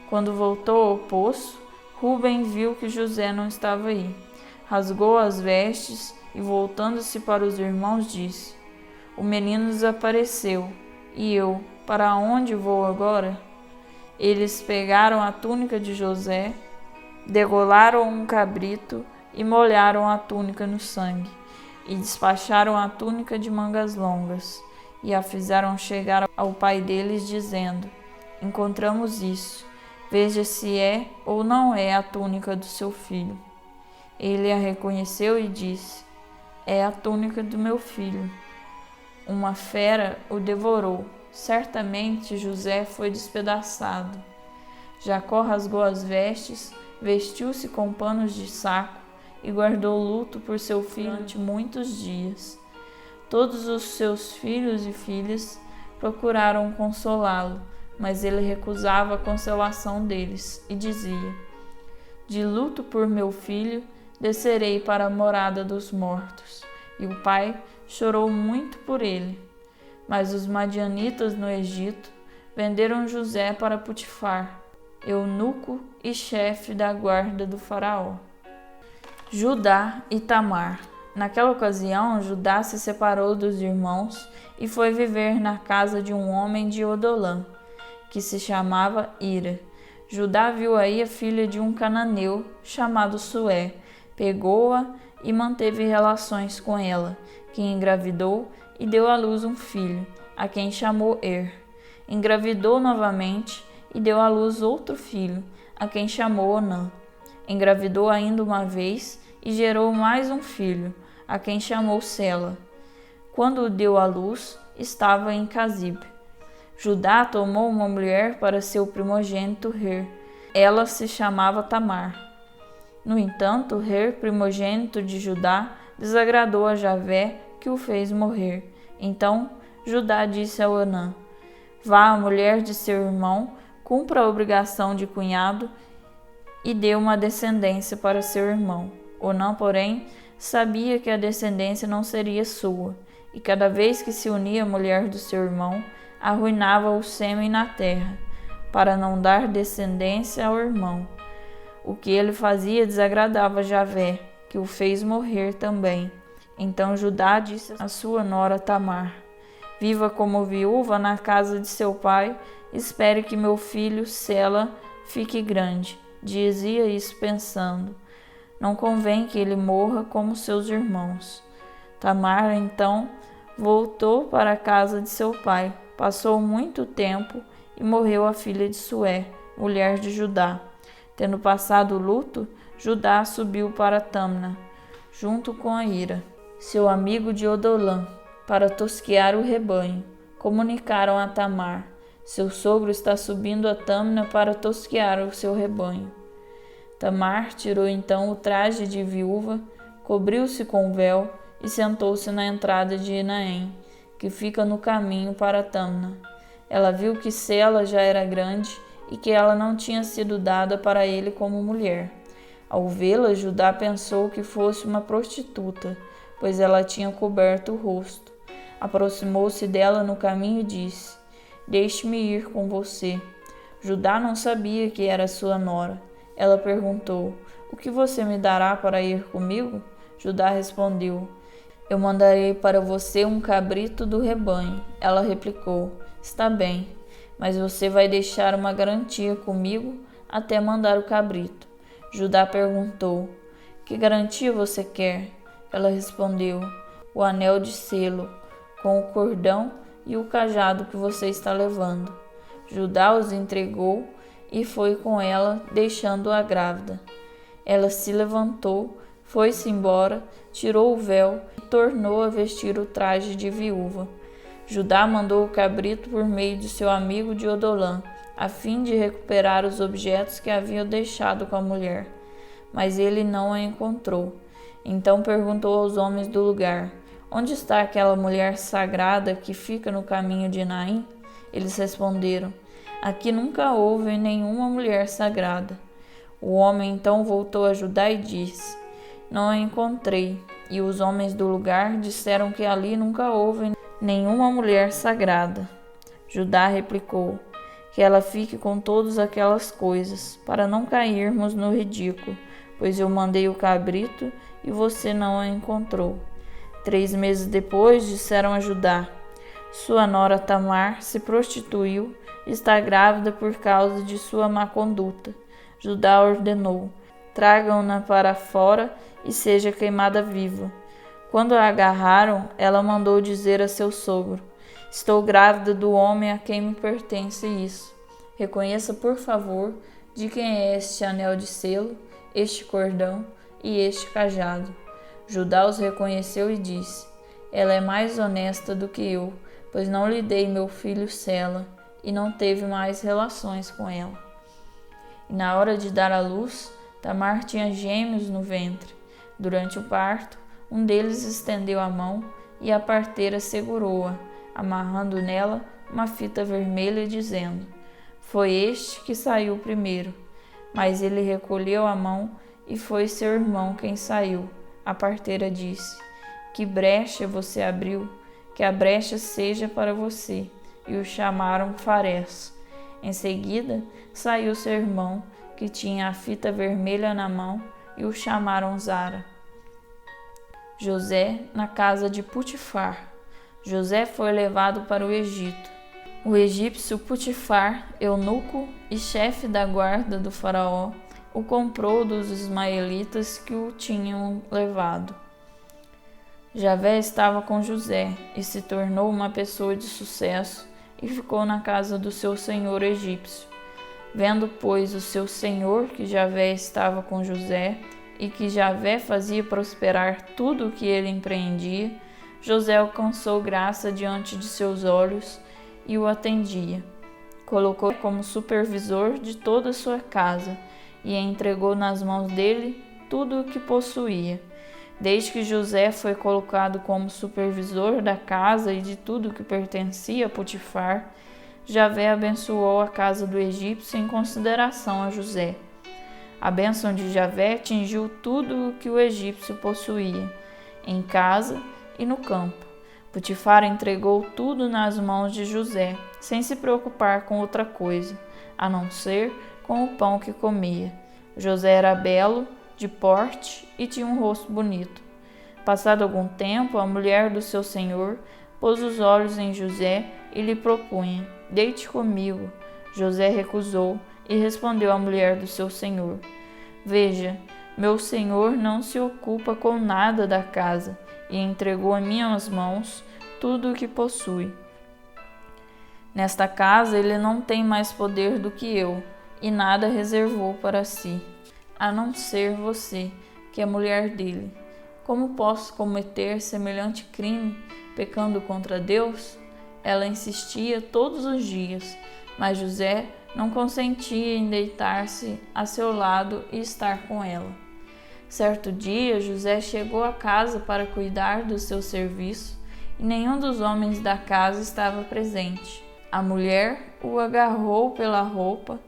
Quando voltou ao poço, Rúben viu que José não estava aí. Rasgou as vestes e, voltando-se para os irmãos, disse: O menino desapareceu, e eu, para onde vou agora? Eles pegaram a túnica de José, degolaram um cabrito e molharam a túnica no sangue, e despacharam a túnica de mangas longas, e a fizeram chegar ao pai deles, dizendo: Encontramos isso, veja se é ou não é a túnica do seu filho. Ele a reconheceu e disse: É a túnica do meu filho. Uma fera o devorou. Certamente José foi despedaçado. Jacó rasgou as vestes, vestiu-se com panos de saco e guardou luto por seu filho durante muitos dias. Todos os seus filhos e filhas procuraram consolá-lo, mas ele recusava a consolação deles e dizia: De luto por meu filho, descerei para a morada dos mortos. E o pai chorou muito por ele. Mas os madianitas no Egito venderam José para Potifar, eunuco e chefe da guarda do faraó. Judá e Tamar. Naquela ocasião, Judá se separou dos irmãos e foi viver na casa de um homem de Odolã, que se chamava Ira. Judá viu aí a filha de um cananeu chamado Sué, pegou-a e manteve relações com ela, que engravidou e deu à luz um filho, a quem chamou Engravidou novamente e deu à luz outro filho, a quem chamou Onã. Engravidou ainda uma vez e gerou mais um filho, a quem chamou Sela. Quando o deu à luz, estava em Casibe. Judá tomou uma mulher para seu primogênito Ela se chamava Tamar. No entanto, primogênito de Judá, desagradou a Javé, que o fez morrer. Então Judá disse a Onã: Vá à mulher de seu irmão, cumpra a obrigação de cunhado e dê uma descendência para seu irmão. Onã, porém, sabia que a descendência não seria sua, e cada vez que se unia à mulher do seu irmão, arruinava o sêmen na terra, para não dar descendência ao irmão. O que ele fazia desagradava Javé, que o fez morrer também. Então Judá disse à sua nora Tamar: Viva como viúva na casa de seu pai, espere que meu filho Sela fique grande. Dizia isso pensando: Não convém que ele morra como seus irmãos. Tamar, então, voltou para a casa de seu pai. Passou muito tempo e morreu a filha de Sué, mulher de Judá. Tendo passado o luto, Judá subiu para Tamna, junto com a Ira, seu amigo de Odolã, para tosquear o rebanho. Comunicaram a Tamar: Seu sogro está subindo a Tamna para tosquear o seu rebanho. Tamar tirou então o traje de viúva, cobriu-se com véu e sentou-se na entrada de Enaém, que fica no caminho para Tamna. Ela viu que Sela já era grande e que ela não tinha sido dada para ele como mulher. Ao vê-la, Judá pensou que fosse uma prostituta, pois ela tinha coberto o rosto. Aproximou-se dela no caminho e disse: Deixe-me ir com você. Judá não sabia que era sua nora. Ela perguntou: O que você me dará para ir comigo? Judá respondeu: Eu mandarei para você um cabrito do rebanho. Ela replicou: Está bem, mas você vai deixar uma garantia comigo até mandar o cabrito. Judá perguntou: Que garantia você quer? Ela respondeu: O anel de selo, com o cordão e o cajado que você está levando. Judá os entregou e foi com ela, deixando-a grávida. Ela se levantou, foi-se embora, tirou o véu e tornou a vestir o traje de viúva. Judá mandou o cabrito por meio de seu amigo de Odolã, a fim de recuperar os objetos que havia deixado com a mulher. Mas ele não a encontrou. Então perguntou aos homens do lugar: Onde está aquela mulher sagrada que fica no caminho de Naim? Eles responderam: Aqui nunca houve nenhuma mulher sagrada. O homem então voltou a Judá e disse: Não a encontrei. E os homens do lugar disseram que ali nunca houve nenhuma mulher sagrada. Judá replicou: Que ela fique com todas aquelas coisas, para não cairmos no ridículo, pois eu mandei o cabrito e você não a encontrou. 3 meses depois, disseram a Judá: Sua nora Tamar se prostituiu e está grávida por causa de sua má conduta. Judá ordenou: Tragam-na para fora e seja queimada viva. Quando a agarraram, ela mandou dizer a seu sogro: Estou grávida do homem a quem me pertence isso. Reconheça, por favor, de quem é este anel de selo, este cordão e este cajado. Judá os reconheceu e disse: Ela é mais honesta do que eu, pois não lhe dei meu filho Sela, e não teve mais relações com ela. E na hora de dar à luz, Tamar tinha gêmeos no ventre. Durante o parto, um deles estendeu a mão e a parteira segurou-a, amarrando nela uma fita vermelha, dizendo: Foi este que saiu primeiro. Mas ele recolheu a mão e foi seu irmão quem saiu. A parteira disse: Que brecha você abriu, que a brecha seja para você. E o chamaram Farés. Em seguida, saiu seu irmão, que tinha a fita vermelha na mão, e o chamaram Zara. José na casa de Putifar. José foi levado para o Egito. O egípcio Putifar, eunuco e chefe da guarda do faraó, o comprou dos ismaelitas que o tinham levado. Javé estava com José e se tornou uma pessoa de sucesso e ficou na casa do seu senhor egípcio. Vendo, pois, o seu senhor que Javé estava com José e que Javé fazia prosperar tudo o que ele empreendia, José alcançou graça diante de seus olhos e o atendia. Colocou como supervisor de toda a sua casa e entregou nas mãos dele tudo o que possuía. Desde que José foi colocado como supervisor da casa e de tudo que pertencia a Potifar, Javé abençoou a casa do egípcio em consideração a José. A bênção de Javé atingiu tudo o que o egípcio possuía, em casa e no campo. Potifar entregou tudo nas mãos de José, sem se preocupar com outra coisa, a não ser com o pão que comia. José era belo, de porte e tinha um rosto bonito. Passado algum tempo, a mulher do seu senhor pôs os olhos em José e lhe propunha: Deite comigo. José recusou e respondeu à mulher do seu senhor: Veja, meu senhor não se ocupa com nada da casa e entregou em minhas mãos tudo o que possui. Nesta casa ele não tem mais poder do que eu e nada reservou para si, a não ser você, que é mulher dele. Como posso cometer semelhante crime, pecando contra Deus? Ela insistia todos os dias, mas José não consentia em deitar-se a seu lado e estar com ela. Certo dia, José chegou à casa para cuidar do seu serviço e nenhum dos homens da casa estava presente. A mulher o agarrou pela roupa,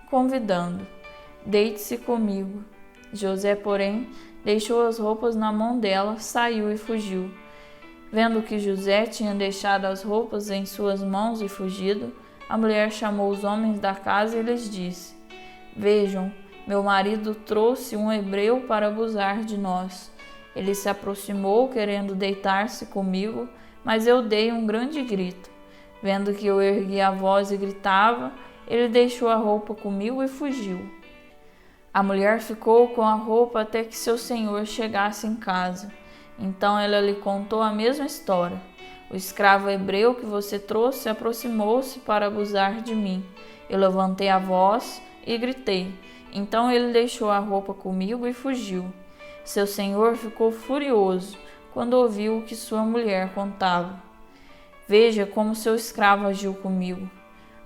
convidando: deite-se comigo. José, porém, deixou as roupas na mão dela, saiu e fugiu. Vendo que José tinha deixado as roupas em suas mãos e fugido, a mulher chamou os homens da casa e lhes disse: vejam, meu marido trouxe um hebreu para abusar de nós. Ele se aproximou querendo deitar-se comigo, mas eu dei um grande grito. Vendo que eu ergui a voz e gritava, ele deixou a roupa comigo e fugiu. A mulher ficou com a roupa até que seu senhor chegasse em casa. Então ela lhe contou a mesma história. O escravo hebreu que você trouxe aproximou-se para abusar de mim. Eu levantei a voz e gritei. Então ele deixou a roupa comigo e fugiu. Seu senhor ficou furioso quando ouviu o que sua mulher contava. Veja como seu escravo agiu comigo.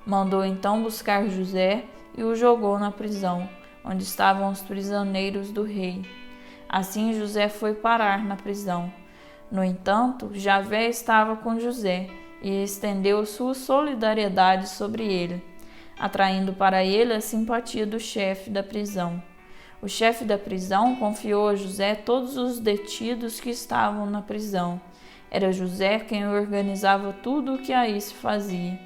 Mandou então buscar José e o jogou na prisão, onde estavam os prisioneiros do rei. Assim José foi parar na prisão. No entanto, Javé estava com José e estendeu sua solidariedade sobre ele, atraindo para ele a simpatia do chefe da prisão. O chefe da prisão confiou a José todos os detidos que estavam na prisão. Era José quem organizava tudo o que aí se fazia.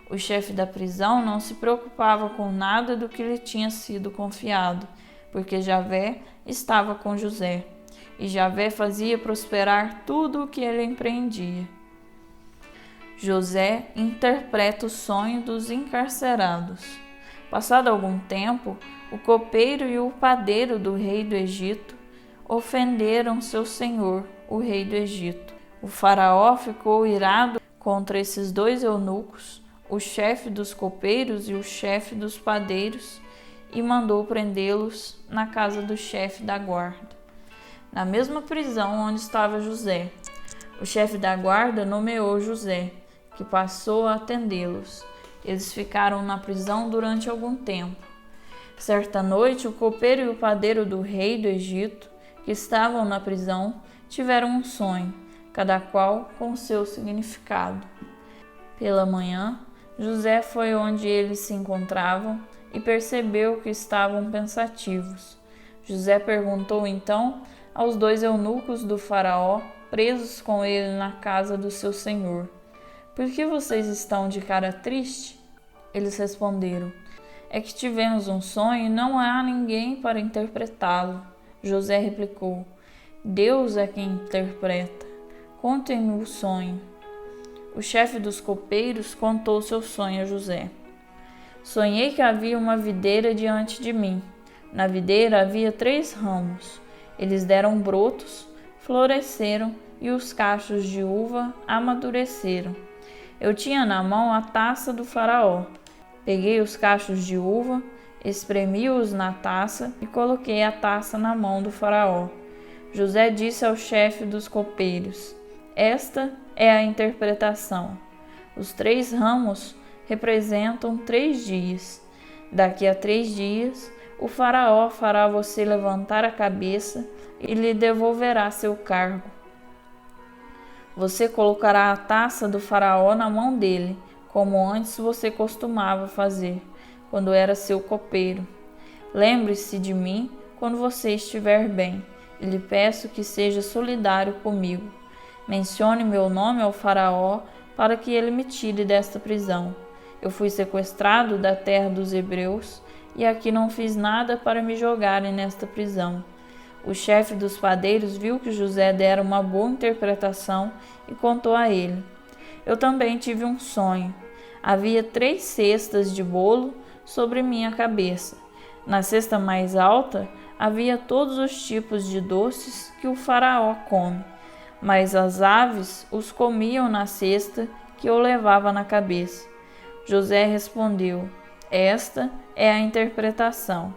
O chefe da prisão não se preocupava com nada do que lhe tinha sido confiado, porque Javé estava com José, e Javé fazia prosperar tudo o que ele empreendia. José interpreta o sonho dos encarcerados. Passado algum tempo, o copeiro e o padeiro do rei do Egito ofenderam seu senhor, o rei do Egito. O faraó ficou irado contra esses dois eunucos, o chefe dos copeiros e o chefe dos padeiros, e mandou prendê-los na casa do chefe da guarda, na mesma prisão onde estava José. O chefe da guarda nomeou José, que passou a atendê-los. Eles ficaram na prisão durante algum tempo. Certa noite, o copeiro e o padeiro do rei do Egito, que estavam na prisão, tiveram um sonho, cada qual com seu significado. Pela manhã, José foi onde eles se encontravam e percebeu que estavam pensativos. José perguntou então aos dois eunucos do faraó, presos com ele na casa do seu senhor: por que vocês estão de cara triste? Eles responderam: é que tivemos um sonho e não há ninguém para interpretá-lo. José replicou: Deus é quem interpreta. Contem-me o sonho. O chefe dos copeiros contou seu sonho a José. Sonhei que havia uma videira diante de mim. Na videira havia 3 ramos. Eles deram brotos, floresceram e os cachos de uva amadureceram. Eu tinha na mão a taça do faraó. Peguei os cachos de uva, espremi-os na taça e coloquei a taça na mão do faraó. José disse ao chefe dos copeiros: esta é a interpretação. Os 3 ramos representam 3 dias. Daqui a 3 dias, o faraó fará você levantar a cabeça e lhe devolverá seu cargo. Você colocará a taça do faraó na mão dele, como antes você costumava fazer, quando era seu copeiro. Lembre-se de mim quando você estiver bem, e lhe peço que seja solidário comigo. Mencione meu nome ao faraó para que ele me tire desta prisão. Eu fui sequestrado da terra dos hebreus e aqui não fiz nada para me jogarem nesta prisão. O chefe dos padeiros viu que José dera uma boa interpretação e contou a ele: eu também tive um sonho. Havia 3 cestas de bolo sobre minha cabeça. Na cesta mais alta havia todos os tipos de doces que o faraó come, mas as aves os comiam na cesta que eu levava na cabeça. José respondeu: esta é a interpretação.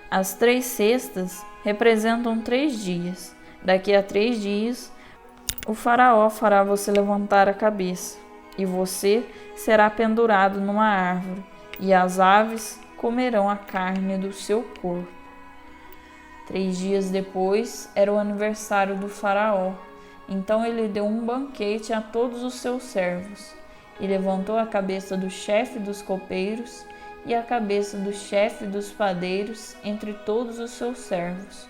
As 3 cestas representam 3 dias. Daqui a 3 dias, o faraó fará você levantar a cabeça, e você será pendurado numa árvore, e as aves comerão a carne do seu corpo. 3 dias depois era o aniversário do faraó. Então ele deu um banquete a todos os seus servos. e levantou a cabeça do chefe dos copeiros e a cabeça do chefe dos padeiros entre todos os seus servos.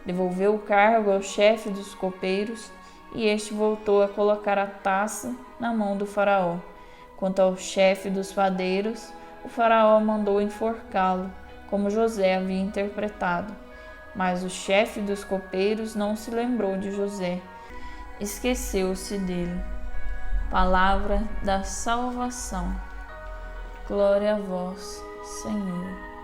Devolveu o cargo ao chefe dos copeiros, e este voltou a colocar a taça na mão do faraó. Quanto ao chefe dos padeiros, o faraó mandou enforcá-lo, como José havia interpretado. Mas o chefe dos copeiros não se lembrou de José, esqueceu-se dele. Palavra da salvação. Glória a vós, Senhor.